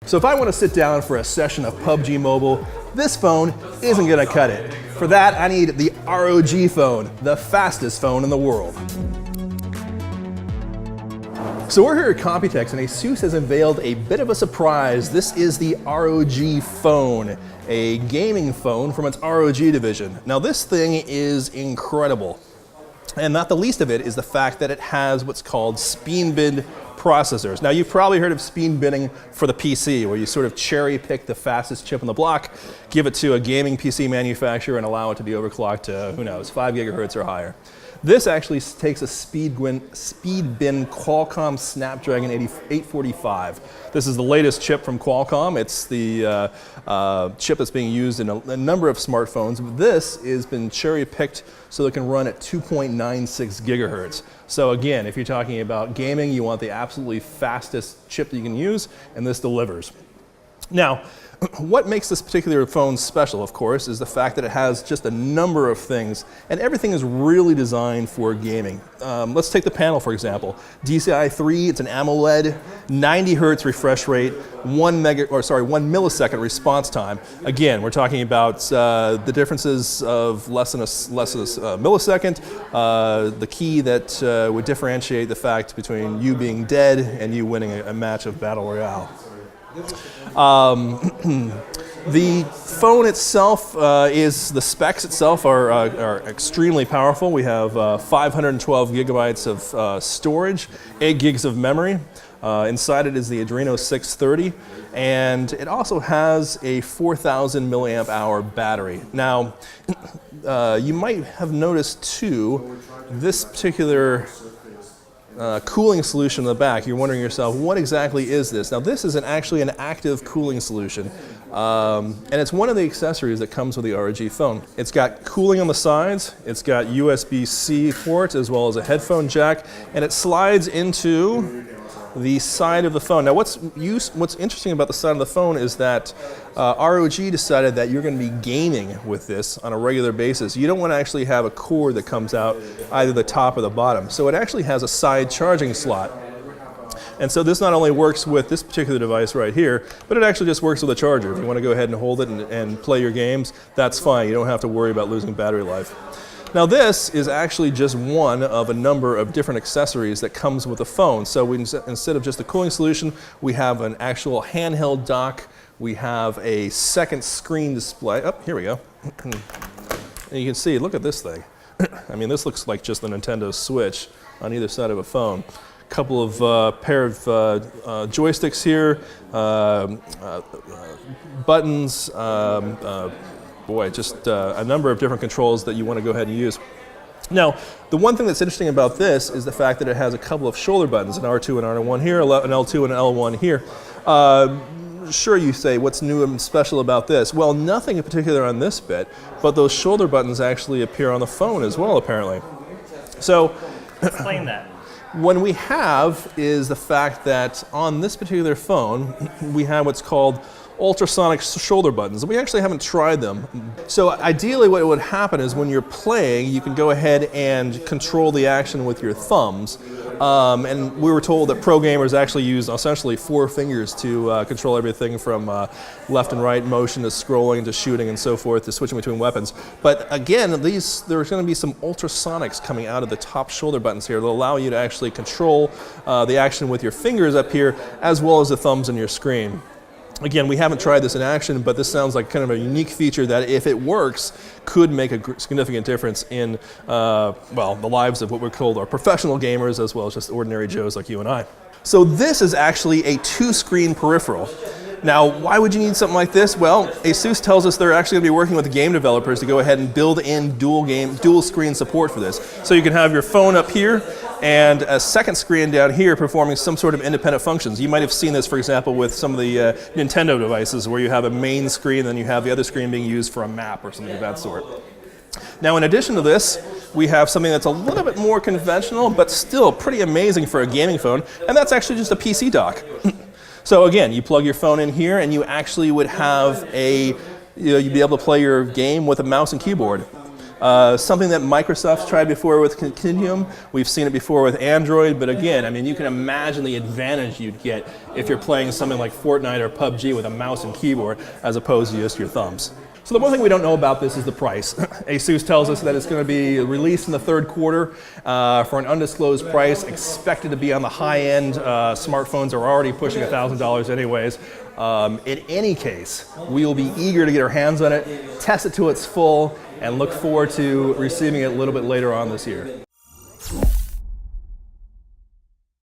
So if I want to sit down for a session of PUBG Mobile, this phone isn't going to cut it. For that, I need the ROG Phone, the fastest phone in the world. So we're here at Computex and Asus has unveiled a bit of a surprise. This is the ROG Phone, a gaming phone from its ROG division. Now this thing is incredible. And not the least of it is the fact that it has what's called speed bin processors. Now you've probably heard of speed binning for the PC, where you sort of cherry pick the fastest chip on the block, give it to a gaming PC manufacturer and allow it to be overclocked to, who knows, 5 gigahertz or higher. This actually takes a speed bin Qualcomm Snapdragon 845. This is the latest chip from Qualcomm. It's the chip that's being used in a number of smartphones. This has been cherry-picked so it can run at 2.96 gigahertz. So again, if you're talking about gaming, you want the absolutely fastest chip that you can use, and this delivers. Now, what makes this particular phone special, of course, is the fact that it has just a number of things, and everything is really designed for gaming. Let's take the panel, for example. DCI 3, it's an AMOLED, 90 hertz refresh rate, 1 millisecond response time. Again, we're talking about the differences of less than a millisecond, the key that would differentiate the fact between you being dead and you winning a match of Battle Royale. The phone itself the specs itself are extremely powerful. We have 512 gigabytes of storage, 8 gigs of memory. Inside it is the Adreno 630, and it also has a 4,000 milliamp hour battery. Now, you might have noticed too, this particular cooling solution in the back. You're wondering yourself, what exactly is this? Now this is actually an active cooling solution, and it's one of the accessories that comes with the ROG phone. It's got cooling on the sides, it's got USB-C ports as well as a headphone jack, and it slides into the side of the phone. Now what's interesting about the side of the phone is that ROG decided that you're going to be gaming with this on a regular basis. You don't want to actually have a cord that comes out either the top or the bottom. So it actually has a side charging slot. And so this not only works with this particular device right here, but it actually just works with a charger. If you want to go ahead and hold it and play your games, that's fine. You don't have to worry about losing battery life. Now this is actually just one of a number of different accessories that comes with the phone. So instead of just a cooling solution, we have an actual handheld dock. We have a second screen display. Oh, here we go. And you can see, look at this thing. I mean, this looks like just the Nintendo Switch on either side of a phone. A couple of pair of joysticks here, buttons, just a number of different controls that you want to go ahead and use. Now, the one thing that's interesting about this is the fact that it has a couple of shoulder buttons, an R2 and R1 here, an L2 and an L1 here. Sure, you say, what's new and special about this? Well, nothing in particular on this bit, but those shoulder buttons actually appear on the phone as well, apparently. So, explain that. What we have is the fact that on this particular phone, we have what's called ultrasonic shoulder buttons. We actually haven't tried them. So ideally what would happen is when you're playing, you can go ahead and control the action with your thumbs. And we were told that pro gamers actually use essentially 4 fingers to control everything from left and right motion to scrolling to shooting and so forth to switching between weapons. But again, there's going to be some ultrasonics coming out of the top shoulder buttons here that allow you to actually control the action with your fingers up here as well as the thumbs on your screen. Again, we haven't tried this in action, but this sounds like kind of a unique feature that, if it works, could make a significant difference in, the lives of what we're called our professional gamers as well as just ordinary Joes like you and I. So this is actually a 2-screen peripheral. Now, why would you need something like this? Well, Asus tells us they're actually going to be working with the game developers to go ahead and build in dual screen support for this. So you can have your phone up here and a second screen down here performing some sort of independent functions. You might have seen this, for example, with some of the Nintendo devices where you have a main screen and then you have the other screen being used for a map or something of that sort. Now, in addition to this, we have something that's a little bit more conventional, but still pretty amazing for a gaming phone, and that's actually just a PC dock. So again, you plug your phone in here and you actually would have you'd be able to play your game with a mouse and keyboard. Something that Microsoft's tried before with Continuum. We've seen it before with Android, but again, I mean, you can imagine the advantage you'd get if you're playing something like Fortnite or PUBG with a mouse and keyboard as opposed to just your thumbs. So the one thing we don't know about this is the price. Asus tells us that it's going to be released in the third quarter for an undisclosed price, expected to be on the high end. Smartphones are already pushing $1,000 anyways. In any case, we will be eager to get our hands on it, test it to its full, and look forward to receiving it a little bit later on this year.